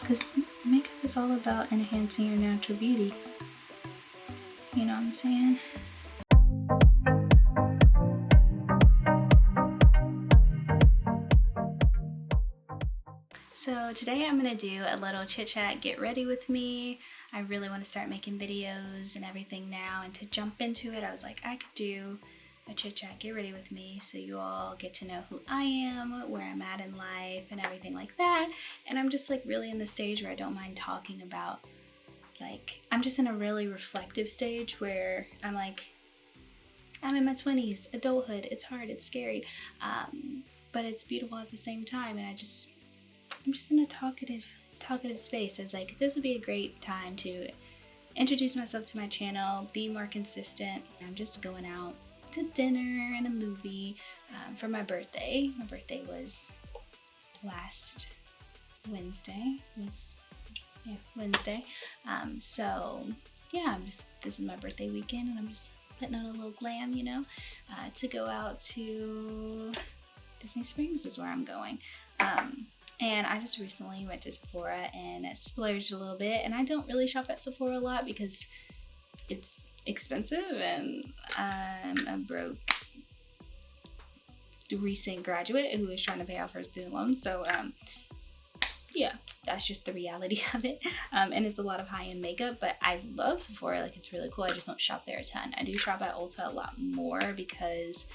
Because makeup is all about enhancing your natural beauty. You know what I'm saying? So today I'm gonna do a little chit chat, get ready with me. I really want to start making videos and everything now, and to jump into it, I was like, I could do a chit chat, get ready with me, so you all get to know who I am, where I'm at in life, and everything like that. And I'm just like really in the stage where I don't mind talking about, like, I'm just in a really reflective stage where I'm like, I'm in my 20s, adulthood, it's hard, it's scary, but it's beautiful at the same time. And I'm just in a talkative space. I was like, this would be a great time to introduce myself to my channel, be more consistent. I'm just going out to dinner and a movie for my birthday. My birthday was last Wednesday. Wednesday. So yeah, this is my birthday weekend, and I'm just putting on a little glam, you know, to go out to Disney Springs is where I'm going. And I just recently went to Sephora and splurged a little bit. And I don't really shop at Sephora a lot because it's expensive, and I'm a broke recent graduate who is trying to pay off her student loans. So yeah, that's just the reality of it. And it's a lot of high-end makeup, but I love Sephora. Like, it's really cool. I just don't shop there a ton. I do shop at Ulta a lot more because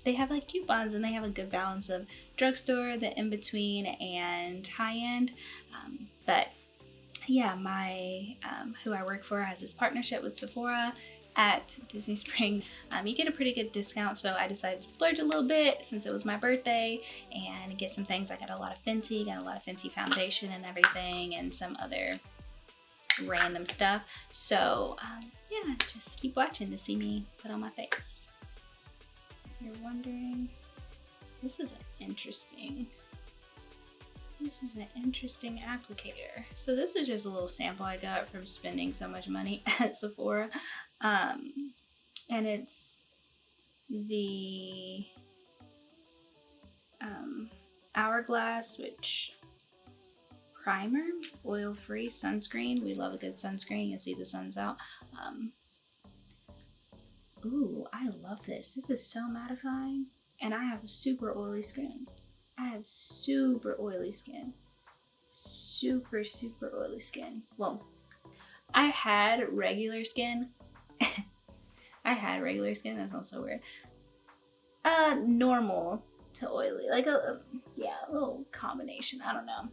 they have like coupons, and they have a good balance of drugstore, the in-between, and high-end. But yeah, my who I work for has this partnership with Sephora at Disney Springs. You get a pretty good discount, so I decided to splurge a little bit since it was my birthday and get some things. I got a lot of Fenty foundation and everything, and some other random stuff. So yeah, just keep watching to see me put on my face. You're wondering, this is an interesting applicator. So this is just a little sample I got from spending so much money at Sephora. And it's the Hourglass, which primer, oil-free sunscreen. We love a good sunscreen. You'll see the sun's out. Ooh, I love this. This is so mattifying. And I have super oily skin. Super oily skin. Well, I had regular skin. That sounds so weird. Normal to oily. Like a little combination. I don't know.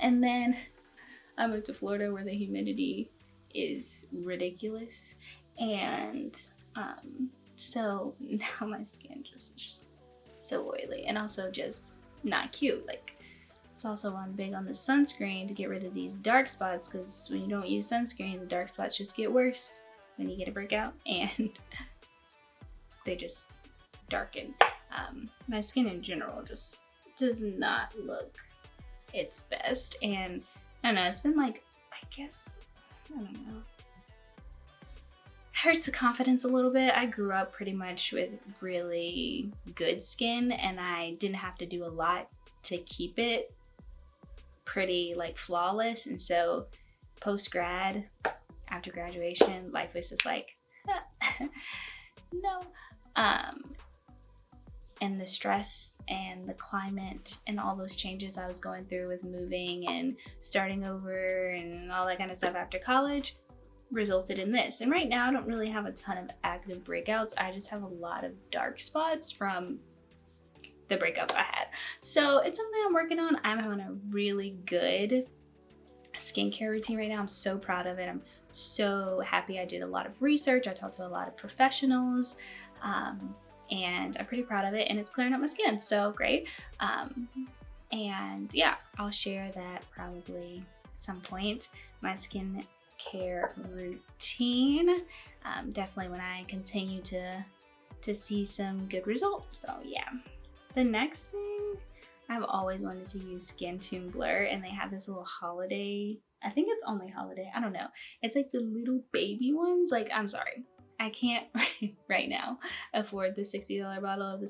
And then I moved to Florida where the humidity is ridiculous. And so now my skin just is so oily, and also just not cute. Like, it's also I'm big on the sunscreen to get rid of these dark spots, because when you don't use sunscreen, the dark spots just get worse when you get a breakout, and they just darken. My skin in general just does not look its best, and I don't know, it's been like, I don't know, hurts the confidence a little bit. I grew up pretty much with really good skin, and I didn't have to do a lot to keep it pretty like flawless. And so post-grad, after graduation, life was just like, no. And the stress and the climate and all those changes I was going through with moving and starting over and all that kind of stuff after college resulted in this. And right now I don't really have a ton of active breakouts. I just have a lot of dark spots from the breakouts I had. So it's something I'm working on. I'm having a really good skincare routine right now. I'm so proud of it. I'm so happy. I did a lot of research. I talked to a lot of professionals, and I'm pretty proud of it, and it's clearing up my skin. So great. And yeah, I'll share that probably some point, my skin care routine, definitely when I continue to see some good results. So yeah, the next thing, I've always wanted to use Skin Blur, and they have this little holiday, I think it's only holiday, I don't know, it's like the little baby ones. Like, I'm sorry, I can't right now afford the $60 bottle of the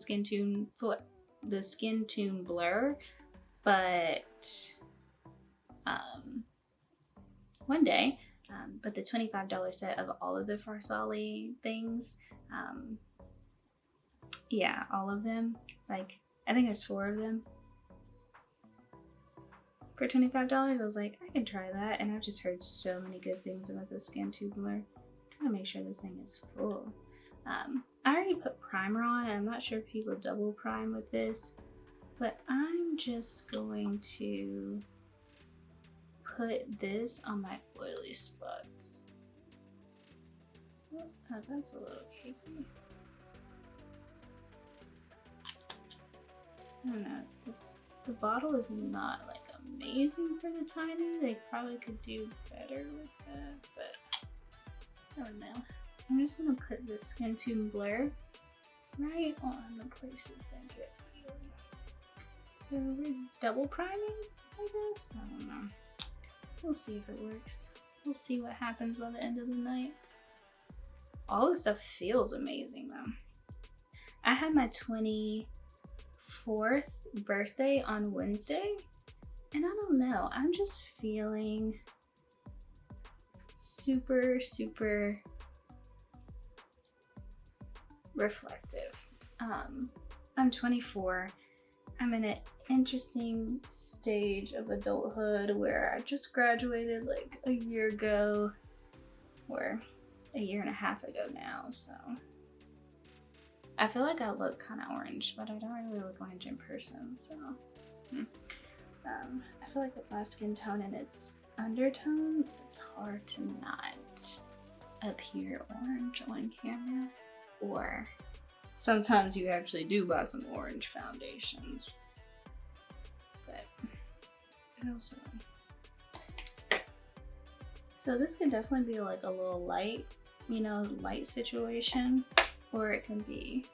Skin Blur, but one day. But the $25 set of all of the Farsali things, yeah, all of them, like I think there's 4 of them for $25. I was like, I can try that, and I've just heard so many good things about the skin tubular. I'm trying to make sure this thing is full. I already put primer on, and I'm not sure if people double prime with this, but I'm just going to put this on my oily spots. Oh, that's a little cakey. I don't know. The bottle is not like amazing for the tiny. They probably could do better with that, but I don't know. I'm just gonna put the skin tubular right on the places that get peely. So we're double priming, I guess? I don't know. We'll see if it works. We'll see what happens by the end of the night. All this stuff feels amazing though. I had my 24th birthday on Wednesday, and I don't know, I'm just feeling super, super reflective. I'm 24. I'm in an interesting stage of adulthood where I just graduated like a year ago, or a year and a half ago now, so I feel like I look kind of orange, but I don't really look orange in person, so I feel like with my skin tone and its undertones, it's hard to not appear orange on camera. Or sometimes you actually do buy some orange foundations, but also, so this can definitely be like a little light, light situation, or it can be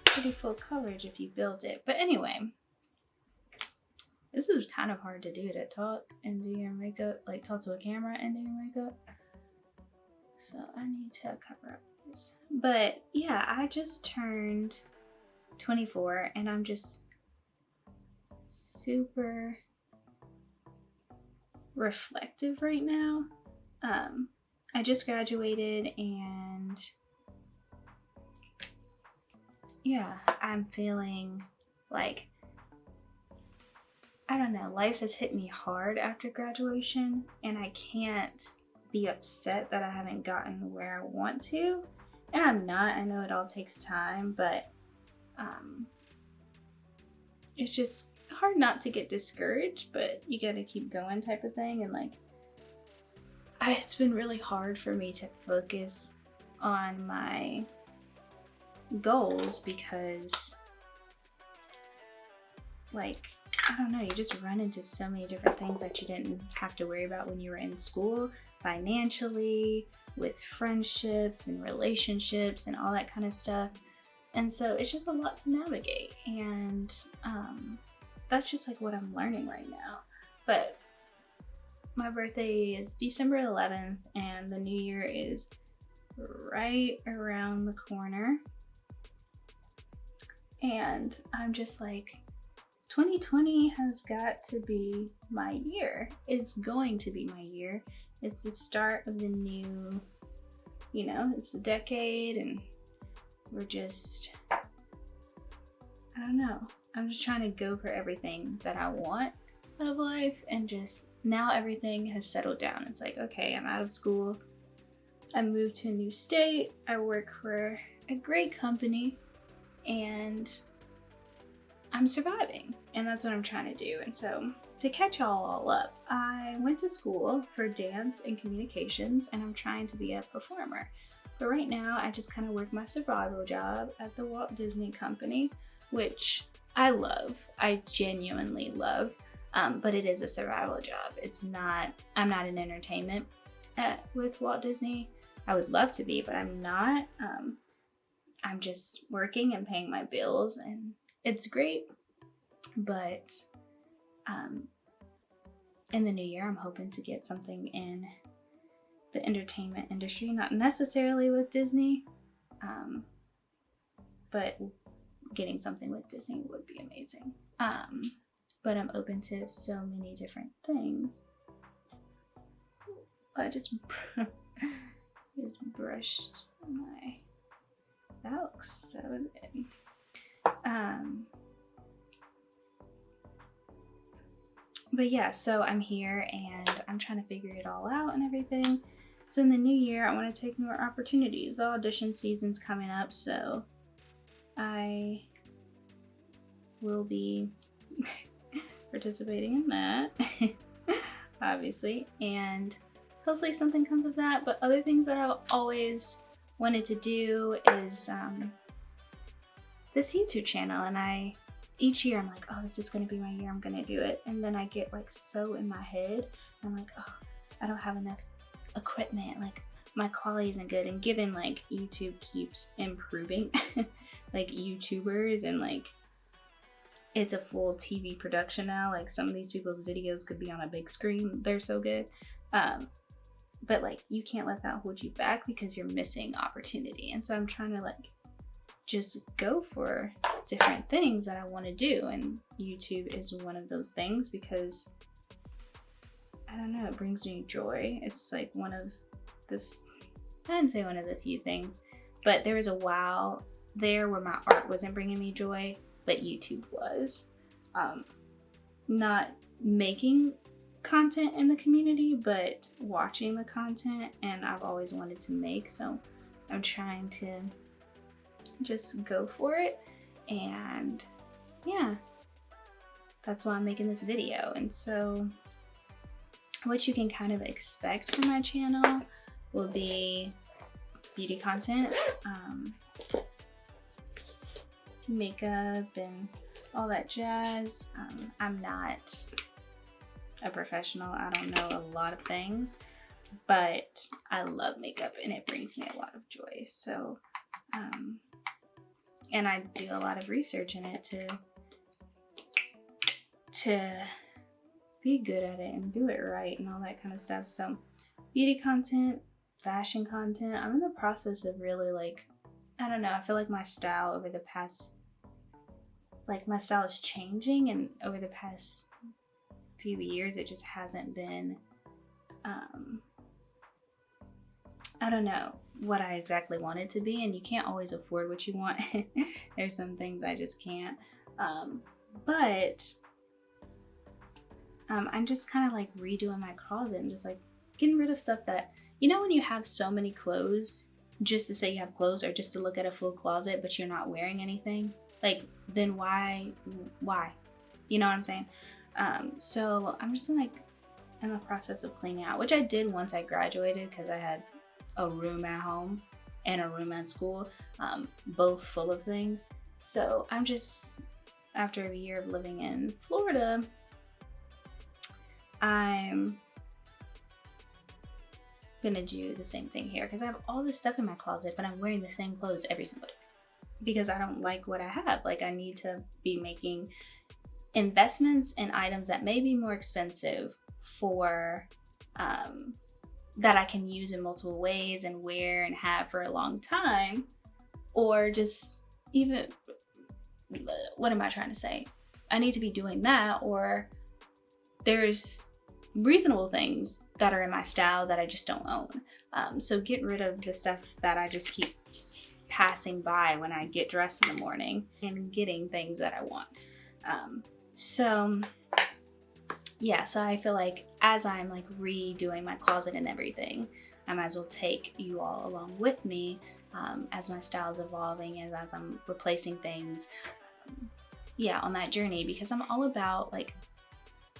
pretty full coverage if you build it. But anyway, this is kind of hard to do, to talk and do your makeup, like talk to a camera and do your makeup. So I need to cover up this. But yeah, I just turned 24 and I'm just super reflective right now. I just graduated, and yeah, I'm feeling like, I don't know, life has hit me hard after graduation, and I can't be upset that I haven't gotten where I want to. And I'm not. I know it all takes time, but it's just hard not to get discouraged, but you gotta keep going type of thing. And like, it's been really hard for me to focus on my goals because, like, I don't know, you just run into so many different things that you didn't have to worry about when you were in school, financially, with friendships and relationships and all that kind of stuff. And so it's just a lot to navigate, and that's just like what I'm learning right now. But my birthday is December 11th, and the new year is right around the corner. And I'm just like, 2020 has got to be my year. It's going to be my year. It's the start of the new, it's the decade, and we're just, I don't know. I'm just trying to go for everything that I want out of life, and just now everything has settled down. It's like, okay, I'm out of school. I moved to a new state. I work for a great company, and I'm surviving, and that's what I'm trying to do. And so to catch y'all all up, I went to school for dance and communications, and I'm trying to be a performer. But right now, I just kind of work my survival job at the Walt Disney Company, which I love. I genuinely love, but it is a survival job. I'm not in entertainment with Walt Disney. I would love to be, but I'm not. I'm just working and paying my bills, and it's great. But in the new year, I'm hoping to get something in the entertainment industry, not necessarily with Disney, but getting something with Disney would be amazing. but I'm open to so many different things. I just brushed my, that looks so good. But yeah, so I'm here and I'm trying to figure it all out and everything. So in the new year, I want to take more opportunities. The audition season's coming up, so I will be participating in that, obviously, and hopefully something comes of that. But other things that I've always wanted to do is this YouTube channel, and each year I'm like, oh, this is gonna be my year, I'm gonna do it. And then I get like so in my head, I'm like, oh, I don't have enough equipment, like my quality isn't good. And given like YouTube keeps improving, like YouTubers, and like it's a full TV production now, like some of these people's videos could be on a big screen, they're so good. But like you can't let that hold you back because you're missing opportunity. And so I'm trying to like just go for different things that I want to do, and YouTube is one of those things because I don't know, it brings me joy. It's like one of the, I didn't say one of the few things, but there was a while there where my art wasn't bringing me joy, but YouTube was. Not making content in the community, but watching the content, and I've always wanted to make, so I'm trying to just go for it. And yeah, that's why I'm making this video. And so what you can kind of expect from my channel will be beauty content, makeup and all that jazz. I'm not a professional, I don't know a lot of things, but I love makeup and it brings me a lot of joy. So and I do a lot of research in it to be good at it and do it right and all that kind of stuff. So beauty content, fashion content, I'm in the process of really like, I don't know, I feel like my style over the past, like my style is changing, and over the past few years it just hasn't been, I don't know what I exactly want it to be, and you can't always afford what you want. There's some things I just can't. But I'm just kind of like redoing my closet and just like getting rid of stuff that, you know, when you have so many clothes just to say you have clothes, or just to look at a full closet but you're not wearing anything, like then why, you know what I'm saying? So I'm just like in the process of cleaning out, which I did once I graduated because I had a room at home and a room at school, both full of things. So I'm just, after a year of living in Florida, I'm gonna do the same thing here because I have all this stuff in my closet, but I'm wearing the same clothes every single day because I don't like what I have. Like I need to be making investments in items that may be more expensive for that I can use in multiple ways and wear and have for a long time, or just even, what am I trying to say? I need to be doing that, or there's reasonable things that are in my style that I just don't own. So get rid of the stuff that I just keep passing by when I get dressed in the morning and getting things that I want. So yeah, so I feel like as I'm like redoing my closet and everything, I might as well take you all along with me as my style is evolving and as I'm replacing things, yeah, on that journey, because I'm all about, like,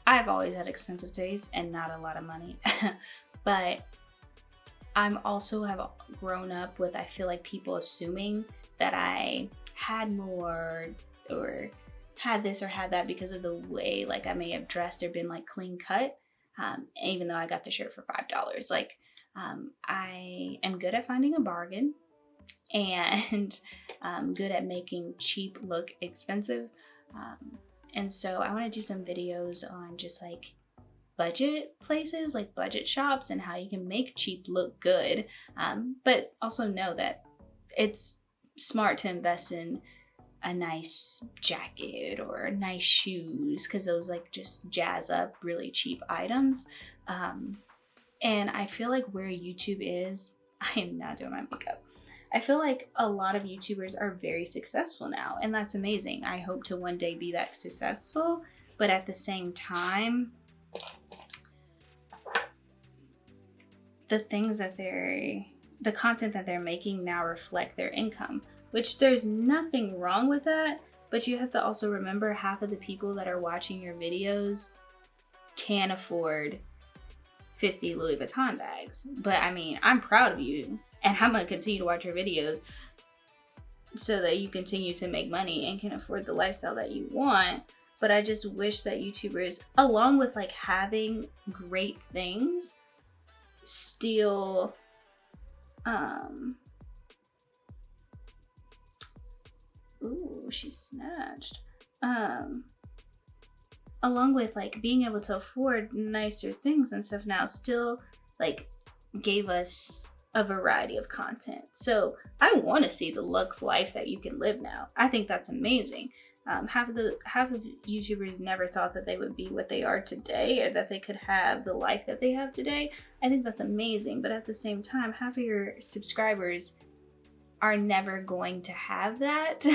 I've always had expensive taste and not a lot of money, but I'm also have grown up with, I feel like, people assuming that I had more or had this or had that because of the way like I may have dressed or been like clean cut, even though I got the shirt for $5. Like I am good at finding a bargain and good at making cheap look expensive, and so I want to do some videos on just like budget places, like budget shops, and how you can make cheap look good, but also know that it's smart to invest in a nice jacket or nice shoes, because those like just jazz up really cheap items. And I feel like where YouTube is, I am not doing my makeup. I feel like a lot of YouTubers are very successful now, and that's amazing. I hope to one day be that successful, but at the same time, the content that they're making now reflect their income, which there's nothing wrong with that, but you have to also remember half of the people that are watching your videos can't afford 50 Louis Vuitton bags. But I mean, I'm proud of you, and I'm gonna continue to watch your videos so that you continue to make money and can afford the lifestyle that you want. But I just wish that YouTubers, along with like having great things, still ooh, she snatched. Along with like being able to afford nicer things and stuff now, still like gave us a variety of content. So I want to see the luxe life that you can live now. I think that's amazing. Half of YouTubers never thought that they would be what they are today, or that they could have the life that they have today. I think that's amazing. But at the same time, half of your subscribers are never going to have that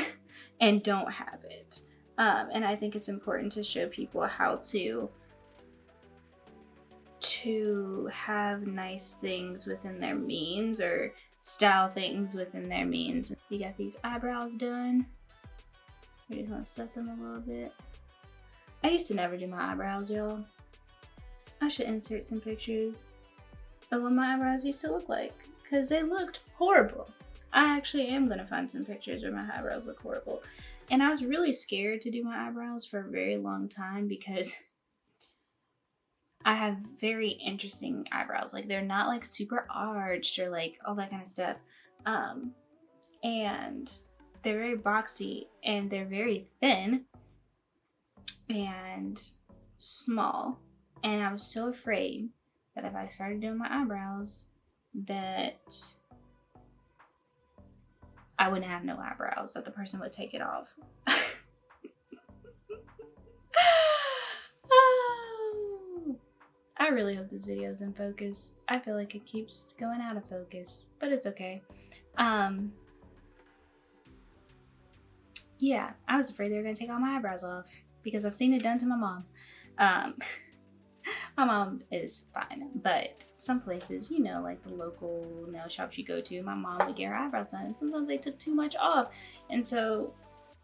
and don't have it. And I think it's important to show people how to have nice things within their means, or style things within their means. You got these eyebrows done. I just want to set them a little bit. I used to never do my eyebrows, y'all. I should insert some pictures of what my eyebrows used to look like, because they looked horrible. I actually am going to find some pictures where my eyebrows look horrible. And I was really scared to do my eyebrows for a very long time, because I have very interesting eyebrows. Like, they're not like super arched or like all that kind of stuff. And they're very boxy, and they're very thin and small. And I was so afraid that if I started doing my eyebrows, that I wouldn't have no eyebrows, that the person would take it off. I really hope this video is in focus. I feel like it keeps going out of focus, but it's okay. Yeah, I was afraid they were gonna take all my eyebrows off, because I've seen it done to my mom. My mom is fine, but some places, you know, like the local nail shops you go to, my mom would get her eyebrows done, and sometimes they took too much off. And so,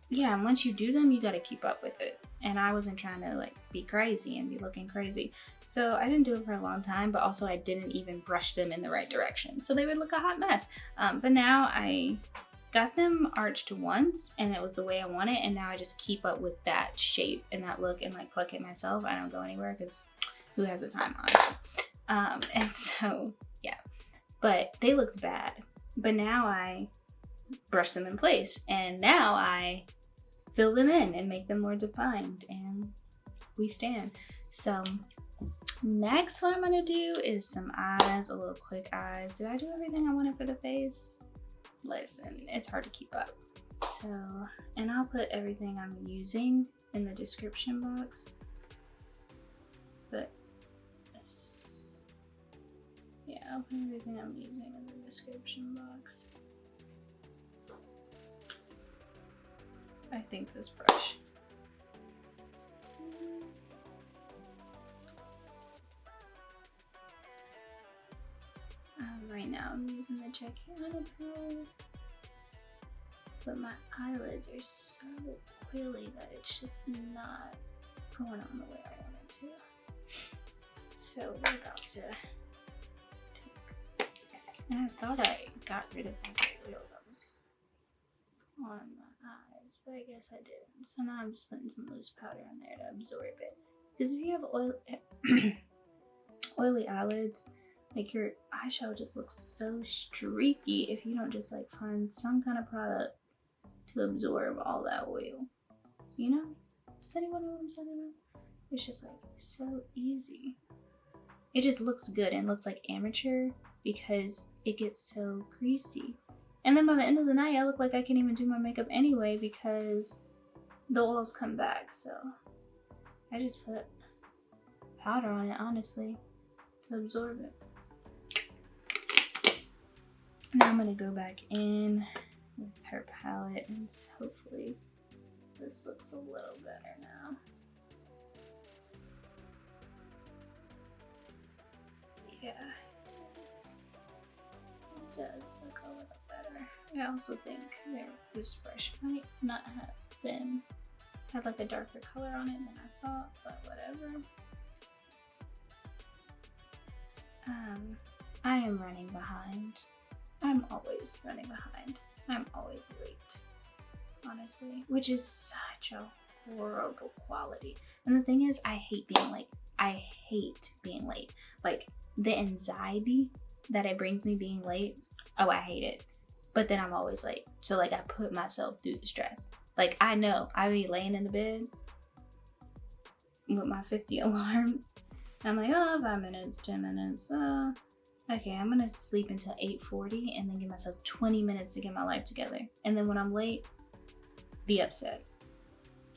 yeah, once you do them, you gotta keep up with it. And I wasn't trying to like be crazy and be looking crazy. So I didn't do it for a long time, but also I didn't even brush them in the right direction, so they would look a hot mess. But now I got them arched once, and it was the way I want it, and now I just keep up with that shape and that look and like pluck it myself. I don't go anywhere, because who has the time, honestly? And so, yeah. But they looked bad. But now I brush them in place, and now I fill them in and make them more defined, and we stand. So next, what I'm gonna do is some eyes, a little quick eyes. Did I do everything I wanted for the face? Listen, it's hard to keep up. So, and I'll put everything I'm using in the description box. But yeah, I'll put everything I'm using in the description box. I think this brush. Right now I'm using the Aina palette, but my eyelids are so oily that it's just not going on the way I want it to. So we're about to take, and I thought I got rid of the oil that was on my eyes, but I guess I didn't. So now I'm just putting some loose powder on there to absorb it. Because if you have oily eyelids, like your eyeshadow just looks so streaky if you don't just like find some kind of product to absorb all that oil. You know? Does anyone know what I'm talking about? It's just like so easy. It just looks good and looks like amateur because it gets so greasy. And then by the end of the night, I look like I can't even do my makeup anyway because the oils come back. So I just put powder on it, honestly, to absorb it. Now I'm gonna go back in with her palette and hopefully this looks a little better now. Yeah, it does look a little better. I also think this brush might not have had like a darker color on it than I thought, but whatever. I am running behind. I'm always running behind. I'm always late, honestly, which is such a horrible quality. And the thing is, I hate being late. I hate being late. Like, the anxiety that it brings me being late, oh, I hate it. But then I'm always late. So, like, I put myself through the stress. Like, I know I be laying in the bed with my 50 alarms. I'm like, oh, 5 minutes, 10 minutes. Okay, I'm gonna sleep until 8:40 and then give myself 20 minutes to get my life together. And then when I'm late, be upset.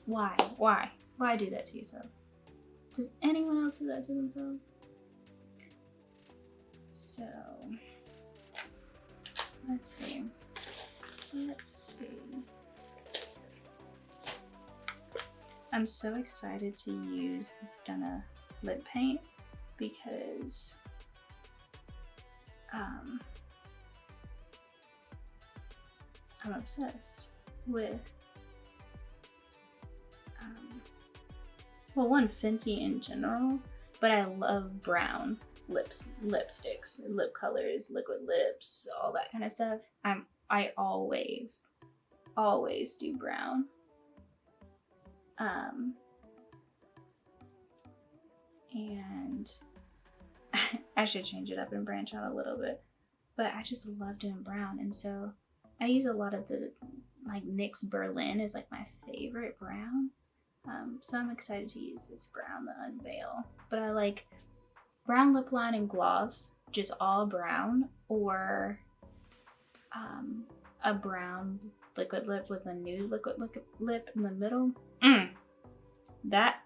Why? Why? Why do that to yourself? Does anyone else do that to themselves? So, let's see. I'm so excited to use the Stunna lip paint because I'm obsessed with well, one, Fenty in general, but I love brown lipsticks, lip colors, liquid lips, all that kind of stuff. I always do brown. And I should change it up and branch out a little bit, but I just love doing brown. And so I use a lot of the, like, NYX Berlin is like my favorite brown. So I'm excited to use this brown, the Unveil. But I like brown lip line and gloss, just all brown, or a brown liquid lip with a nude liquid lip in the middle. That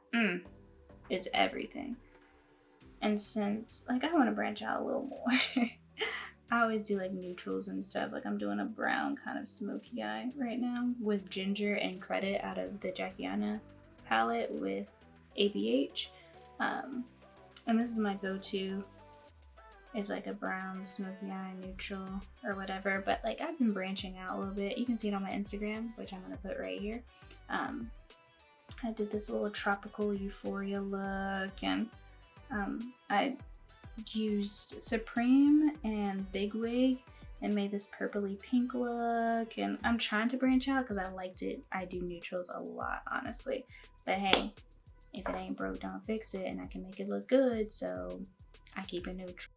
is everything. And since, like, I want to branch out a little more, I always do like neutrals and stuff. Like, I'm doing a brown kind of smoky eye right now with ginger and credit out of the Aina palette with ABH. And this is my go-to, is like a brown smoky eye neutral or whatever. But like, I've been branching out a little bit. You can see it on my Instagram, which I'm gonna put right here. I did this little tropical euphoria look, and I used Supreme and Big Wig and made this purpley pink look. And I'm trying to branch out because I liked it. I do neutrals a lot, honestly. But hey, if it ain't broke, don't fix it, and I can make it look good, so I keep it neutral.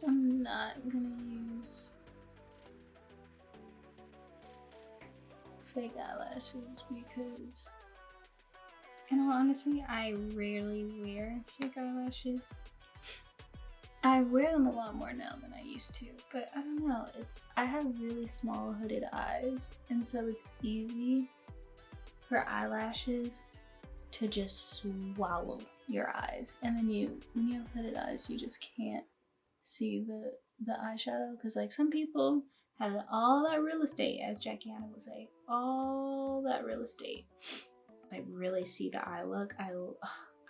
I'm not gonna use fake eyelashes because, in all honesty, I rarely wear fake eyelashes. I wear them a lot more now than I used to, but I don't know, I have really small hooded eyes, and so it's easy for eyelashes to just swallow your eyes. And then when you have hooded eyes, you just can't see the eyeshadow, because like some people have all that real estate, as Jackie Aina would say, all that real estate. I really see the eye look.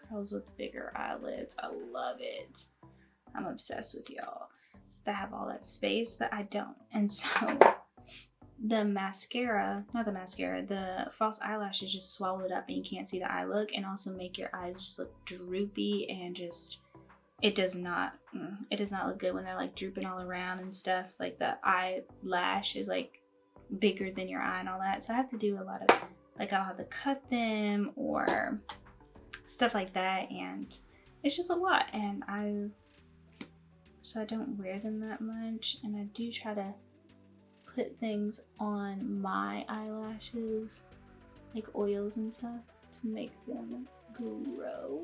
Girls with bigger eyelids, I love it. I'm obsessed with y'all that have all that space, but I don't. And so the false eyelashes just swallow it up and you can't see the eye look, and also make your eyes just look droopy, and just, it does not look good when they're like drooping all around and stuff. Like the eyelash is like bigger than your eye and all that. So I have to do a lot of, like, I'll have to cut them or stuff like that, and it's just a lot. And so I don't wear them that much, and I do try to put things on my eyelashes, like oils and stuff, to make them grow,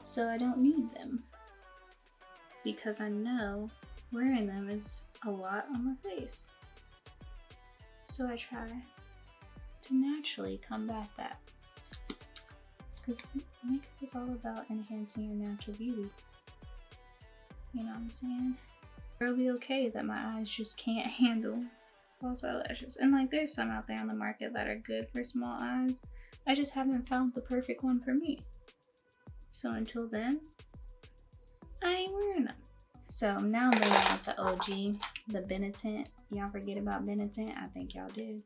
so I don't need them, because I know wearing them is a lot on my face. So I try to naturally combat that, because makeup is all about enhancing your natural beauty. You know what I'm saying? It'll be okay that my eyes just can't handle false eyelashes. And like, there's some out there on the market that are good for small eyes. I just haven't found the perfect one for me. So until then, I ain't wearing them. So now I'm bringing out the OG, the Benetint. Y'all forget about Benetint? I think y'all did.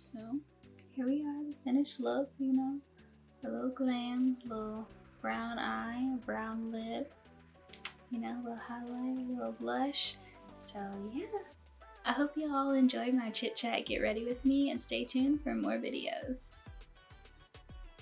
So here we are, the finished look, you know, a little glam, little brown eye, brown lip, you know, a little highlight, a little blush. So yeah, I hope you all enjoyed my chit chat. Get ready with me and stay tuned for more videos.